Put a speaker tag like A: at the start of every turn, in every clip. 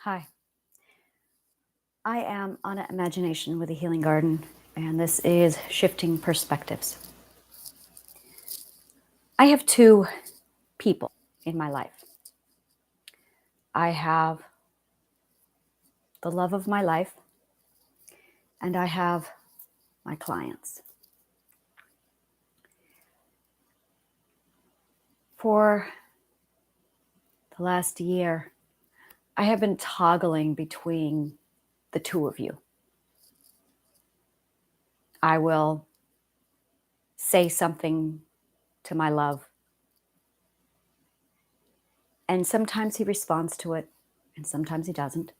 A: Hi, I am Anna Imagination with a Healing Garden, and this is Shifting Perspectives. I have two people in my life. I have the love of my life, and I have my clients. For the last year, I have been toggling between the two of you. I will say something to my love, and sometimes he responds to it, and sometimes he doesn't.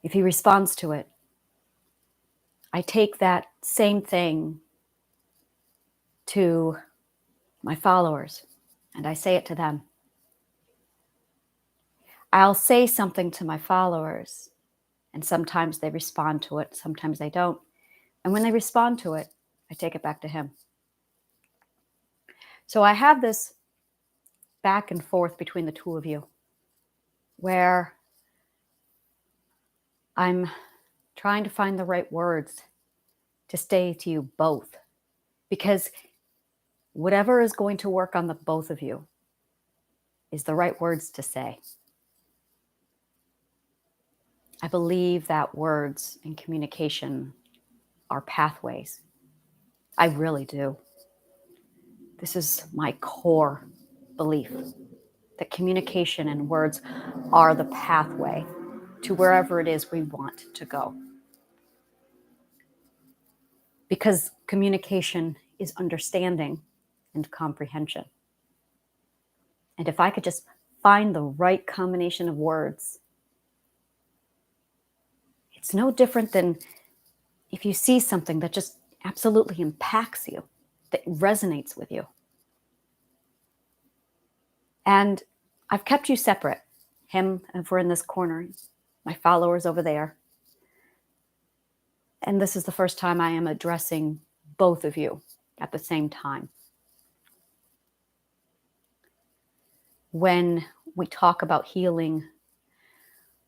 A: If he responds to it, I take that same thing to my followers and I say it to them. I'll say something to my followers, and sometimes they respond to it, sometimes they don't. And when they respond to it, I take it back to him. So I have this back and forth between the two of you where I'm trying to find the right words to say to you both, because whatever is going to work on the both of you is the right words to say. I believe that words and communication are pathways. I really do. This is my core belief that communication and words are the pathway to wherever it is we want to go. Because communication is understanding and comprehension. And if I could just find the right combination of words, it's no different than if you see something that just absolutely impacts you, that resonates with you. And I've kept you separate. Him over in this corner, my followers over there. And this is the first time I am addressing both of you at the same time. When we talk about healing,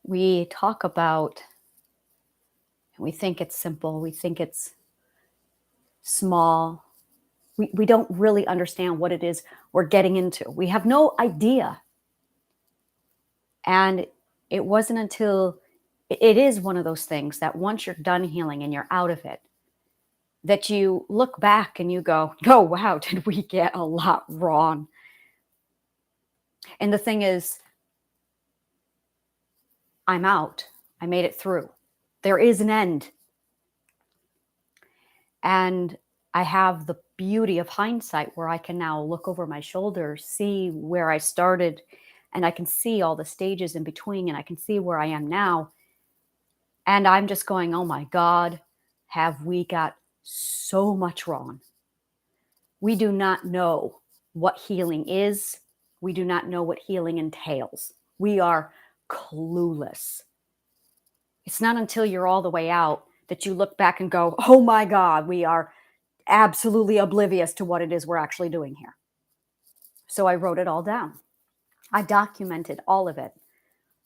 A: we talk about, we think it's simple, we think it's small. We don't really understand what it is we're getting into. We have no idea. And it wasn't until it is one of those things that once you're done healing and you're out of it, that you look back and you go, oh, wow, did we get a lot wrong? And the thing is, I'm out. I made it through. There is an end. And I have the beauty of hindsight where I can now look over my shoulder, see where I started, and I can see all the stages in between, and I can see where I am now. And I'm just going, oh my God, have we got so much wrong? We do not know what healing is. We do not know what healing entails. We are clueless. It's not until you're all the way out that you look back and go, oh my God, we are absolutely oblivious to what it is we're actually doing here. So I wrote it all down. I documented all of it.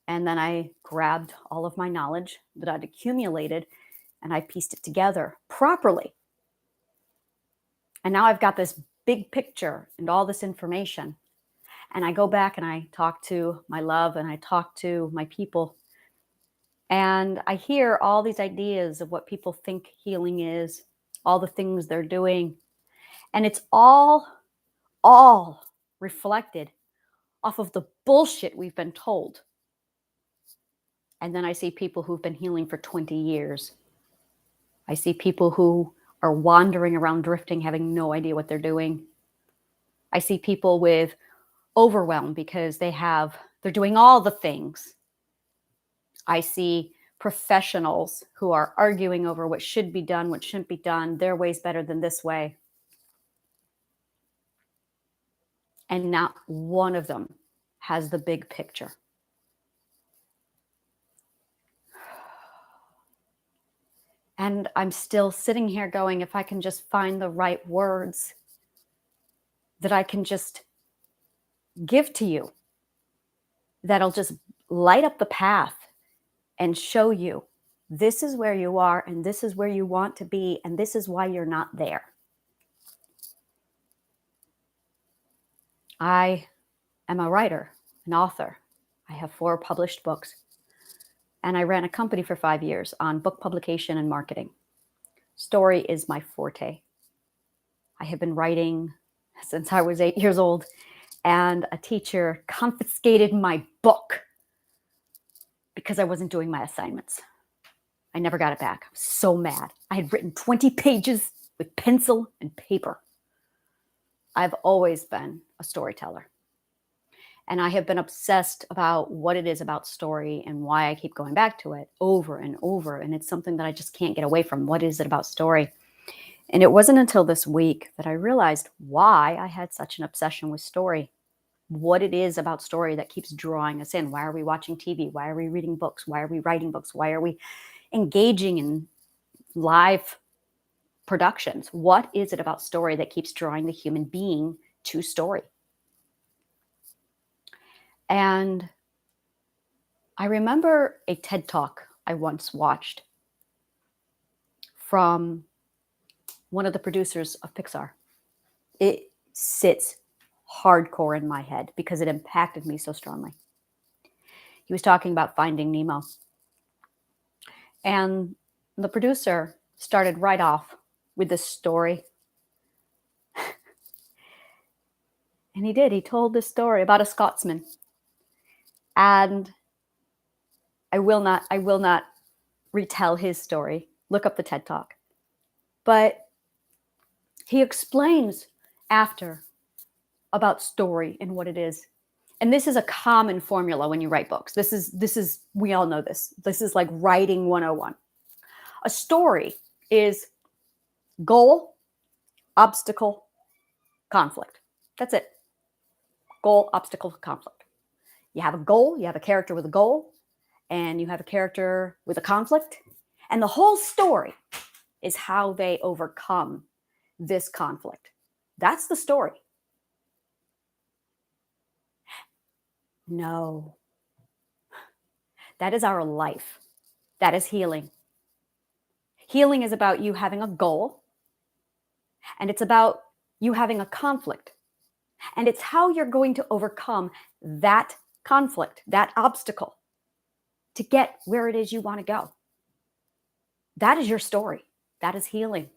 A: And then I grabbed all of my knowledge that I'd accumulated and I pieced it together properly. And now I've got this big picture and all this information. And I go back and I talk to my love and I talk to my people. And I hear all these ideas of what people think healing is, all the things they're doing. And it's all reflected off of the bullshit we've been told. And then I see people who've been healing for 20 years. I see people who are wandering around drifting, having no idea what they're doing. I see people with overwhelm because they're doing all the things. I see professionals who are arguing over what should be done, what shouldn't be done. Their way's better than this way. And not one of them has the big picture. And I'm still sitting here going, if I can just find the right words that I can just give to you, that'll just light up the path and show you this is where you are and this is where you want to be and this is why you're not there. I am a writer, an author. I have 4 published books, and I ran a company for 5 years on book publication and marketing. Story is my forte. I have been writing since I was 8 years old, and a teacher confiscated my book because I wasn't doing my assignments. I never got it back. I was so mad. I had written 20 pages with pencil and paper. I've always been a storyteller. And I have been obsessed about what it is about story and why I keep going back to it over and over. And it's something that I just can't get away from. What is it about story? And it wasn't until this week that I realized why I had such an obsession with story. What it is about story that keeps drawing us in. Why are we watching TV? Why are we reading books? Why are we writing books? Why are we engaging in live productions? What is it about story that keeps drawing the human being to story? And I remember a TED Talk I once watched from one of the producers of Pixar. It sits hardcore in my head because it impacted me so strongly. He was talking about Finding Nemo. And the producer started right off with this story. And he did. He told this story about a Scotsman. And I will not retell his story. Look up the TED Talk. But he explains after about story and what it is. And this is a common formula when you write books. This is we all know this. This is like writing 101. A story is goal, obstacle, conflict. That's it. Goal, obstacle, conflict. You have a goal, you have a character with a goal, and you have a character with a conflict. And the whole story is how they overcome this conflict. That's the story. No. That is our life. That is healing. Healing is about you having a goal, and it's about you having a conflict. And it's how you're going to overcome that conflict, that obstacle, to get where it is you want to go. That is your story. That is healing.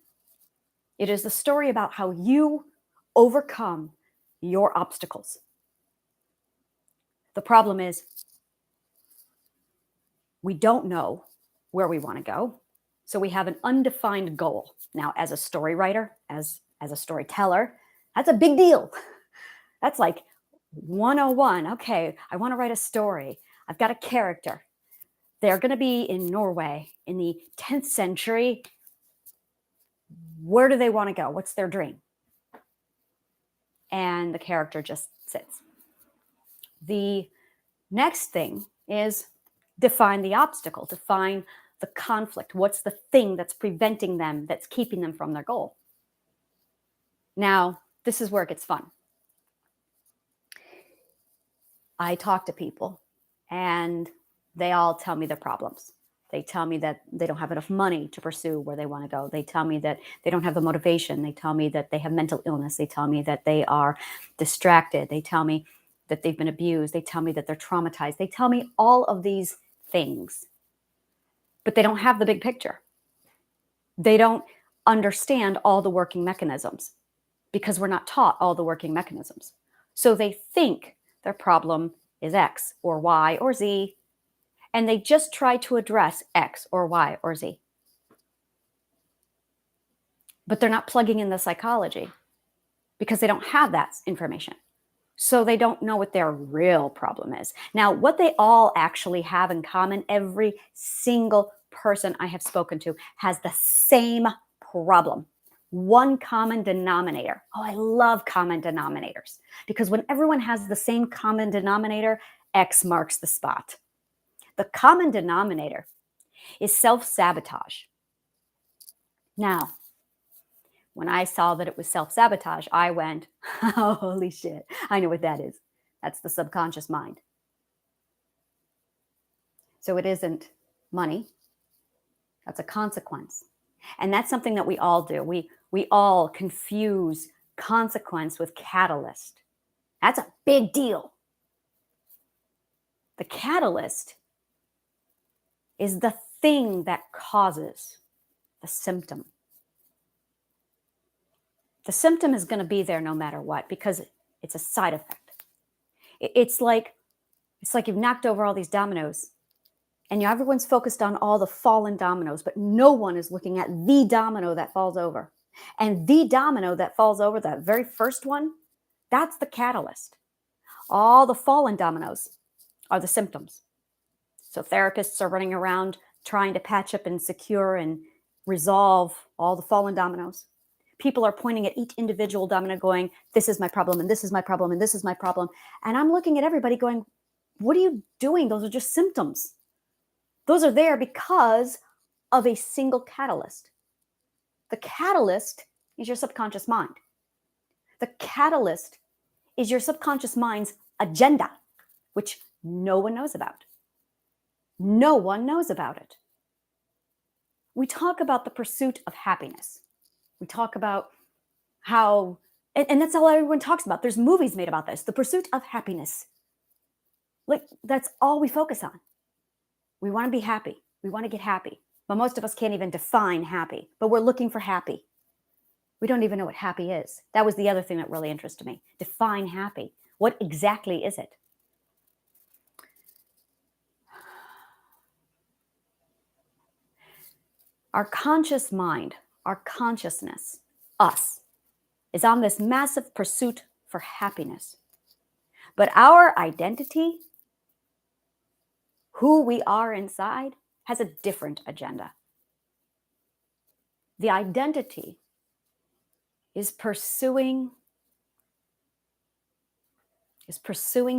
A: It is the story about how you overcome your obstacles. The problem is we don't know where we want to go. So we have an undefined goal. Now, as a story writer, as a storyteller, that's a big deal. That's like 101. Okay, I want to write a story. I've got a character. They're going to be in Norway in the 10th century. Where do they want to go? What's their dream? And the character just sits. The next thing is define the obstacle, define the conflict. What's the thing that's preventing them, that's keeping them from their goal? Now, this is where it gets fun. I talk to people and they all tell me their problems. They tell me that they don't have enough money to pursue where they want to go. They tell me that they don't have the motivation. They tell me that they have mental illness. They tell me that they are distracted. They tell me that they've been abused. They tell me that they're traumatized. They tell me all of these things, but they don't have the big picture. They don't understand all the working mechanisms because we're not taught all the working mechanisms. So they think their problem is X or Y or Z, and they just try to address X or Y or Z. But they're not plugging in the psychology because they don't have that information. So they don't know what their real problem is. Now, what they all actually have in common, every single person I have spoken to has the same problem. One common denominator. Oh, I love common denominators because when everyone has the same common denominator, X marks the spot. The common denominator is self-sabotage. Now, when I saw that it was self-sabotage, I went, oh, holy shit, I know what that is. That's the subconscious mind. So it isn't money. That's a consequence. And that's something that we all do. We all confuse consequence with catalyst. That's a big deal. The catalyst is the thing that causes the symptom. The symptom is going to be there no matter what because it's a side effect. It's like you've knocked over all these dominoes and everyone's focused on all the fallen dominoes, but no one is looking at the domino that falls over. And the domino that falls over, that very first one, that's the catalyst. All the fallen dominoes are the symptoms. So therapists are running around trying to patch up and secure and resolve all the fallen dominoes. People are pointing at each individual domino going, this is my problem, and this is my problem, and this is my problem. And I'm looking at everybody going, what are you doing? Those are just symptoms. Those are there because of a single catalyst. The catalyst is your subconscious mind. The catalyst is your subconscious mind's agenda, which no one knows about. No one knows about it. We talk about the pursuit of happiness. We talk about how, and that's all everyone talks about. There's movies made about this, the pursuit of happiness. Like, that's all we focus on. We want to be happy. We want to get happy. But most of us can't even define happy, but we're looking for happy. We don't even know what happy is. That was the other thing that really interested me. Define happy. What exactly is it? Our conscious mind, our consciousness, us, is on this massive pursuit for happiness. But our identity, who we are inside, has a different agenda. The identity is pursuing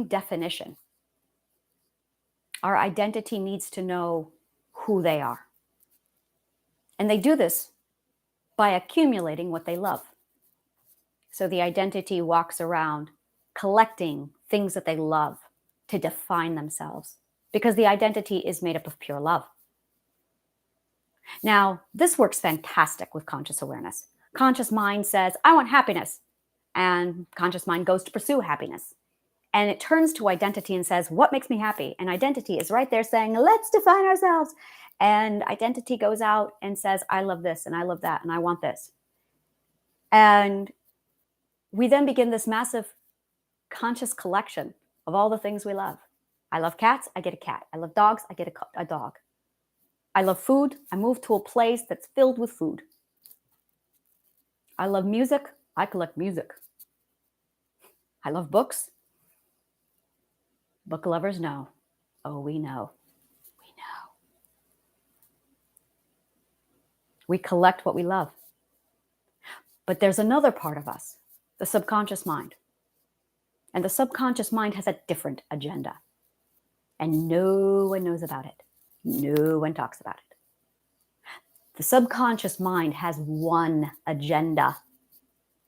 A: definition. Our identity needs to know who they are. And they do this by accumulating what they love. So the identity walks around collecting things that they love to define themselves, because the identity is made up of pure love. Now, this works fantastic with conscious awareness. Conscious mind says, I want happiness. And conscious mind goes to pursue happiness. And it turns to identity and says, what makes me happy? And identity is right there saying, let's define ourselves. And identity goes out and says, I love this and I love that and I want this. And we then begin this massive conscious collection of all the things we love. I love cats, I get a cat. I love dogs, I get a dog. I love food, I move to a place that's filled with food. I love music, I collect music. I love books. Book lovers know. Oh, we know. We know. We collect what we love. But there's another part of us, the subconscious mind. And the subconscious mind has a different agenda. And no one knows about it. No one talks about it. The subconscious mind has one agenda: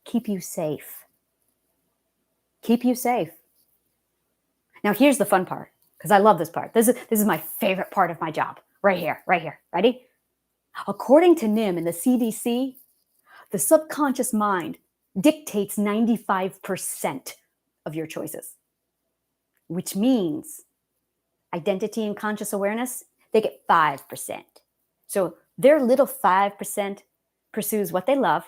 A: keep you safe. Keep you safe. Now, here's the fun part, because I love this part. This is my favorite part of my job. Right here, right here. Ready? According to NIM and the CDC, the subconscious mind dictates 95% of your choices, which means identity and conscious awareness, they get 5%. So their little 5% pursues what they love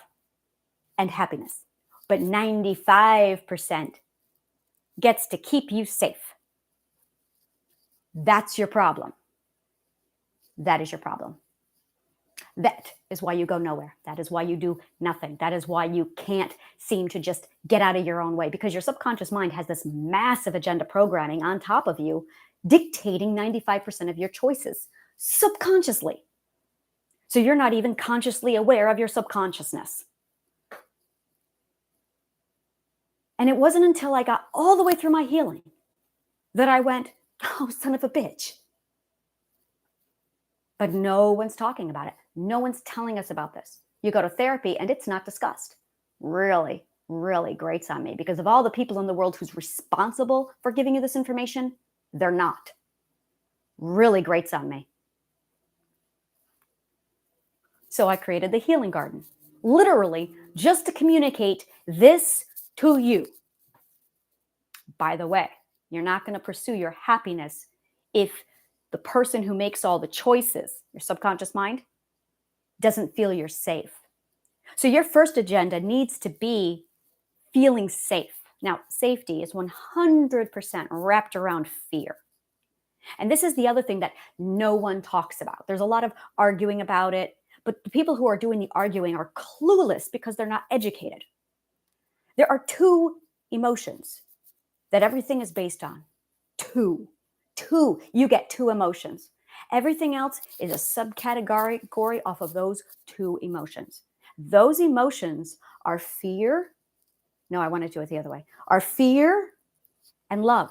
A: and happiness, but 95% gets to keep you safe. That's your problem. That is your problem. That is why you go nowhere. That is why you do nothing. That is why you can't seem to just get out of your own way, because your subconscious mind has this massive agenda programming on top of you, dictating 95% of your choices subconsciously. So you're not even consciously aware of your subconsciousness. And it wasn't until I got all the way through my healing that I went, oh, son of a bitch. But no one's talking about it. No one's telling us about this. You go to therapy and it's not discussed. Really, really grates on me, because of all the people in the world who's responsible for giving you this information, they're not. Really grates on me. So I created the healing garden, literally just to communicate this to you. By the way, you're not going to pursue your happiness if the person who makes all the choices, your subconscious mind, doesn't feel you're safe. So your first agenda needs to be feeling safe. Now, safety is 100% wrapped around fear. And this is the other thing that no one talks about. There's a lot of arguing about it, but the people who are doing the arguing are clueless because they're not educated. There are two emotions that everything is based on. Two. You get two emotions. Everything else is a subcategory off of those two emotions. Those emotions are fear. No, I want to do it the other way. Are fear and love.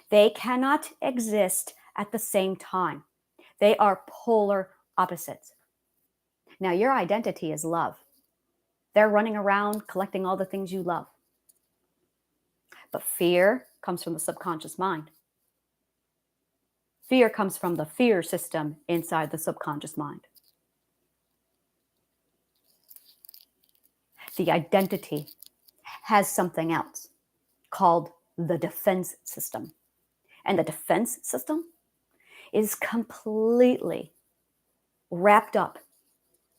A: They cannot exist at the same time. They are polar opposites. Now, your identity is love. They're running around collecting all the things you love. But fear comes from the subconscious mind. Fear comes from the fear system inside the subconscious mind. The identity has something else called the defense system. And the defense system is completely wrapped up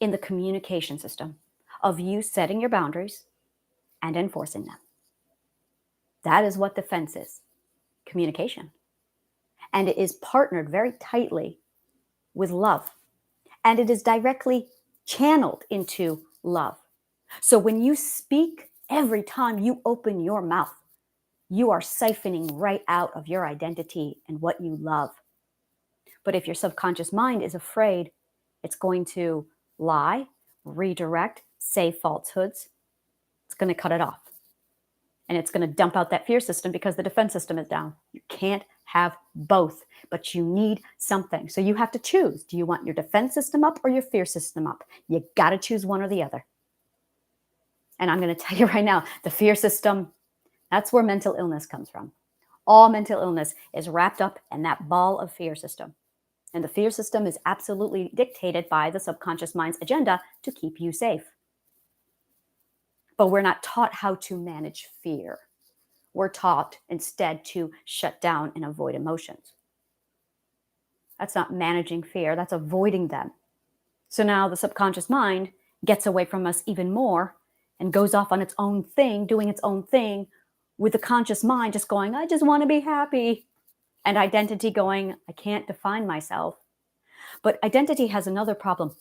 A: in the communication system of you setting your boundaries and enforcing them. That is what defense is, communication. And it is partnered very tightly with love. And it is directly channeled into love. So when you speak, every time you open your mouth, you are siphoning right out of your identity and what you love. But if your subconscious mind is afraid, it's going to lie, redirect, say falsehoods. It's going to cut it off. And it's going to dump out that fear system because the defense system is down. You can't have both, but you need something. So you have to choose. Do you want your defense system up or your fear system up? You got to choose one or the other. And I'm going to tell you right now, the fear system, that's where mental illness comes from. All mental illness is wrapped up in that ball of fear system. And the fear system is absolutely dictated by the subconscious mind's agenda to keep you safe. But we're not taught how to manage fear. We're taught instead to shut down and avoid emotions. That's not managing fear, that's avoiding them. So now the subconscious mind gets away from us even more and goes off on its own thing, doing its own thing, with the conscious mind just going, I just want to be happy. And identity going, I can't define myself. But identity has another problem.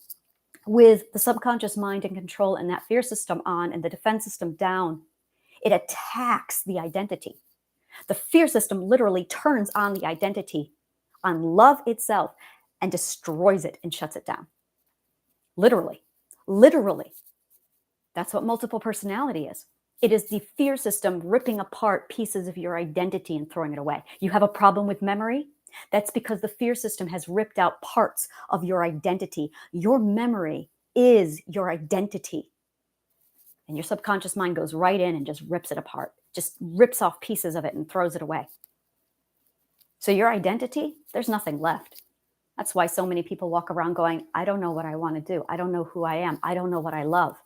A: With the subconscious mind in control and that fear system on and the defense system down, it attacks the identity. The fear system literally turns on the identity, on love itself, and destroys it and shuts it down. Literally. That's what multiple personality is. It is the fear system ripping apart pieces of your identity and throwing it away. You have a problem with memory? That's because the fear system has ripped out parts of your identity. Your memory is your identity. And your subconscious mind goes right in and just rips it apart, just rips off pieces of it and throws it away. So your identity, there's nothing left. That's why so many people walk around going, I don't know what I want to do. I don't know who I am. I don't know what I love.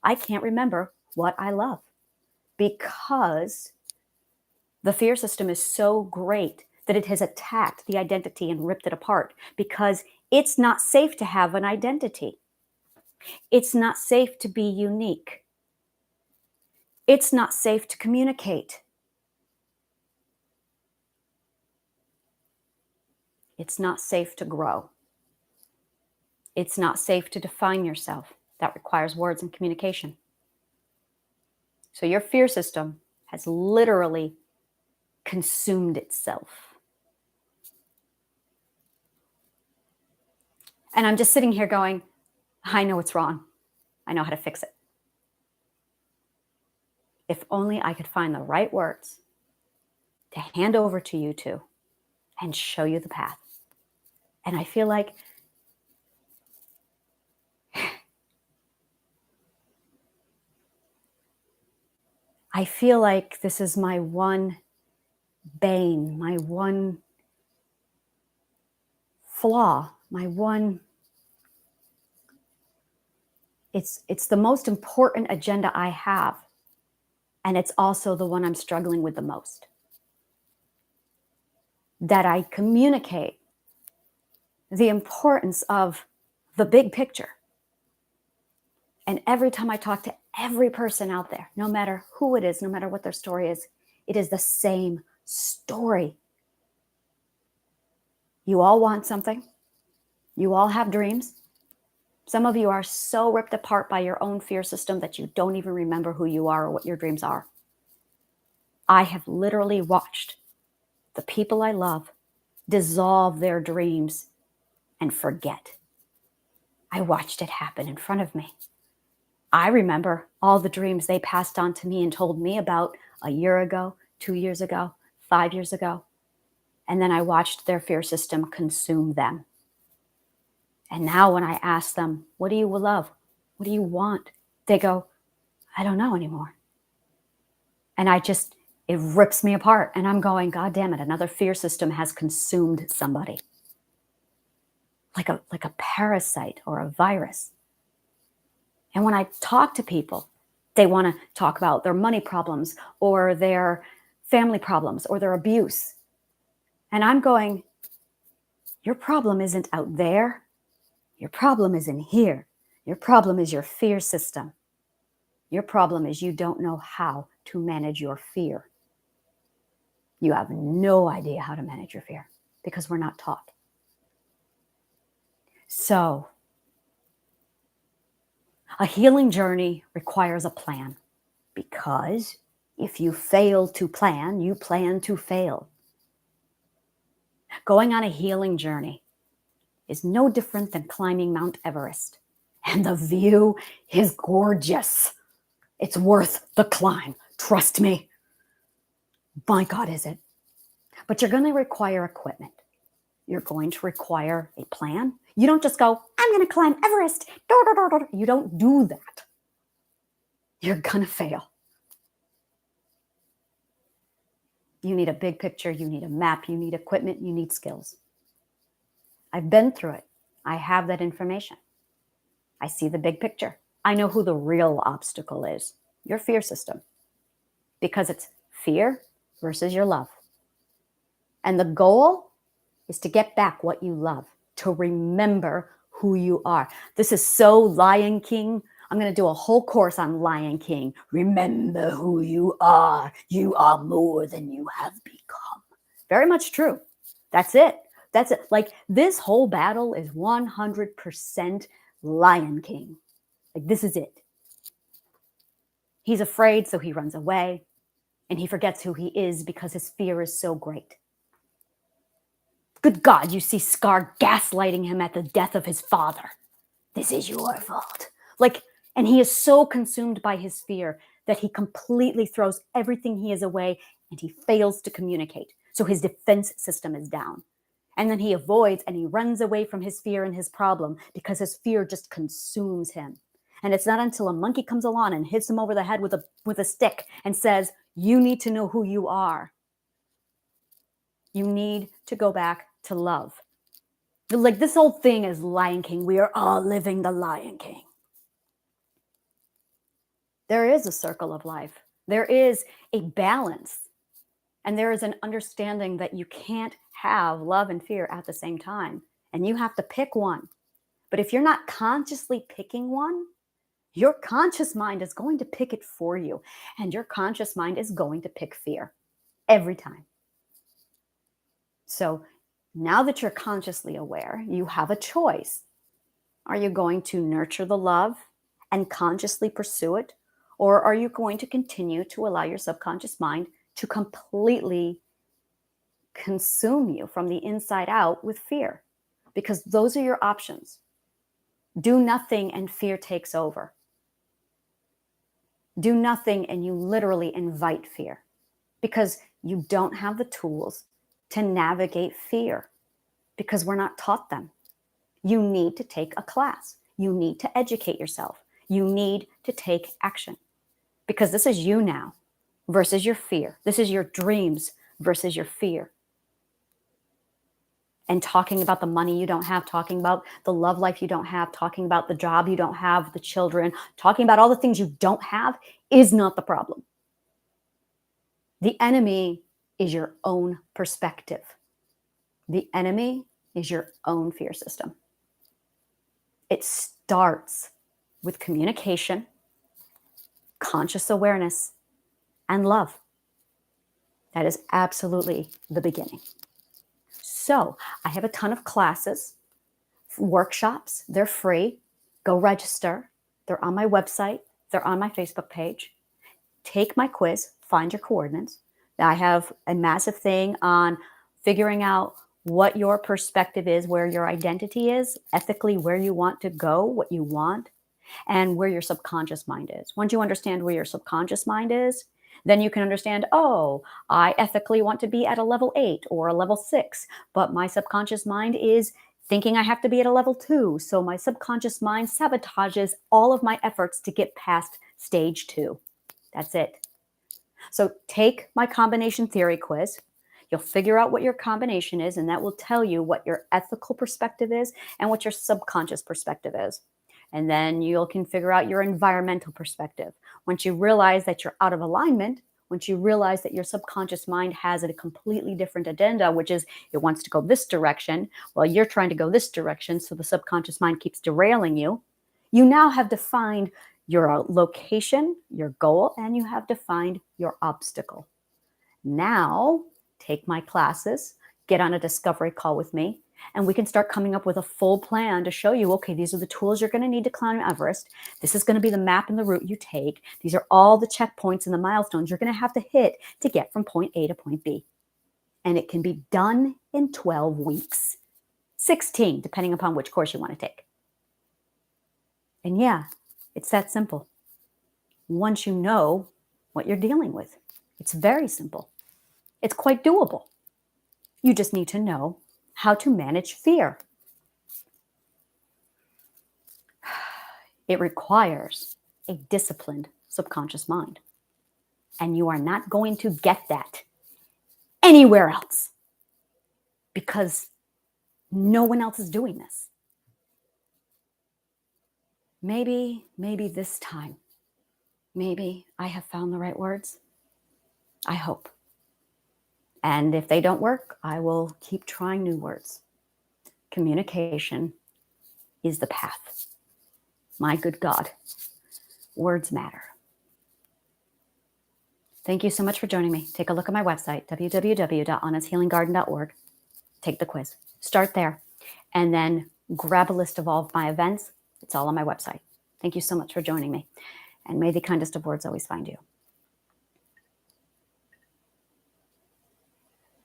A: I can't remember what I love because the fear system is so great that it has attacked the identity and ripped it apart because it's not safe to have an identity. It's not safe to be unique. It's not safe to communicate. It's not safe to grow. It's not safe to define yourself. That requires words and communication. So your fear system has literally consumed itself. And I'm just sitting here going, I know it's wrong. I know how to fix it. If only I could find the right words to hand over to you two and show you the path. And I feel like this is my one bane, my one flaw, my one It's the most important agenda I have. And it's also the one I'm struggling with the most. That I communicate the importance of the big picture. And every time I talk to every person out there, no matter who it is, no matter what their story is, it is the same story. You all want something. You all have dreams. Some of you are so ripped apart by your own fear system that you don't even remember who you are or what your dreams are. I have literally watched the people I love dissolve their dreams and forget. I watched it happen in front of me. I remember all the dreams they passed on to me and told me about a year ago, 2 years ago, 5 years ago. And then I watched their fear system consume them. And now when I ask them, what do you love? What do you want? They go, I don't know anymore. And it rips me apart. And I'm going, God damn it, another fear system has consumed somebody. Like a parasite or a virus. And when I talk to people, they want to talk about their money problems or their family problems or their abuse. And I'm going, your problem isn't out there. Your problem is in here. Your problem is your fear system. Your problem is you don't know how to manage your fear. You have no idea how to manage your fear because we're not taught. So, a healing journey requires a plan because if you fail to plan, you plan to fail. Going on a healing journey is no different than climbing Mount Everest. And the view is gorgeous. It's worth the climb. Trust me. My God, is it? But you're going to require equipment. You're going to require a plan. You don't just go, I'm going to climb Everest. You don't do that. You're going to fail. You need a big picture. You need a map. You need equipment. You need skills. I've been through it. I have that information. I see the big picture. I know who the real obstacle is. Your fear system. Because it's fear versus your love. And the goal is to get back what you love, to remember who you are. This is so Lion King. I'm going to do a whole course on Lion King. Remember who you are. You are more than you have become. Very much true. That's it. That's it. Like this whole battle is 100% Lion King. Like this is it. He's afraid, so he runs away. And he forgets who he is because his fear is so great. Good God, you see Scar gaslighting him at the death of his father. This is your fault. And he is so consumed by his fear that he completely throws everything he is away and he fails to communicate. So his defense system is down. And then he avoids and he runs away from his fear and his problem because his fear just consumes him. And it's not until a monkey comes along and hits him over the head with a stick and says, you need to know who you are. You need to go back to love. Like this whole thing is Lion King. We are all living the Lion King. There is a circle of life. There is a balance. And there is an understanding that you can't have love and fear at the same time. And you have to pick one. But if you're not consciously picking one, your conscious mind is going to pick it for you. And your conscious mind is going to pick fear every time. So now that you're consciously aware, you have a choice. Are you going to nurture the love and consciously pursue it? Or are you going to continue to allow your subconscious mind to completely consume you from the inside out with fear? Because those are your options. Do nothing and fear takes over. Do nothing and you literally invite fear because you don't have the tools to navigate fear because we're not taught them. You need to take a class. You need to educate yourself. You need to take action because this is you now versus your fear. This is your dreams versus your fear. And talking about the money you don't have, talking about the love life you don't have, talking about the job you don't have, the children, talking about all the things you don't have is not the problem. The enemy is your own perspective. The enemy is your own fear system. It starts with communication, conscious awareness, and love. That is absolutely the beginning. So I have a ton of classes, workshops. They're free. Go register. They're on my website. They're on my Facebook page. Take my quiz, find your coordinates. I have a massive thing on figuring out what your perspective is, where your identity is, ethically where you want to go, what you want, and where your subconscious mind is. Once you understand where your subconscious mind is, then you can understand, oh, I ethically want to be at a level 8 or a level 6, but my subconscious mind is thinking I have to be at a level 2. So my subconscious mind sabotages all of my efforts to get past stage 2. That's it. So take my combination theory quiz. You'll figure out what your combination is, and that will tell you what your ethical perspective is and what your subconscious perspective is. And then you can figure out your environmental perspective. Once you realize that you're out of alignment, once you realize that your subconscious mind has a completely different agenda, which is it wants to go this direction, while you're trying to go this direction, so the subconscious mind keeps derailing you, you now have defined your location, your goal, and you have defined your obstacle. Now, take my classes, get on a discovery call with me, and we can start coming up with a full plan to show you, okay, these are the tools you're going to need to climb Everest. This is going to be the map and the route you take. These are all the checkpoints and the milestones you're going to have to hit to get from point A to point B. And it can be done in 12 weeks, 16, depending upon which course you want to take. And yeah, it's that simple. Once you know what you're dealing with, it's very simple. It's quite doable. You just need to know how to manage fear. It requires a disciplined subconscious mind. And you are not going to get that anywhere else because no one else is doing this. Maybe this time, maybe I have found the right words. I hope. And if they don't work, I will keep trying new words. Communication is the path. My good God, words matter. Thank you so much for joining me. Take a look at my website, www.anashealinggarden.org. Take the quiz. Start there. And then grab a list of all of my events. It's all on my website. Thank you so much for joining me. And may the kindest of words always find you.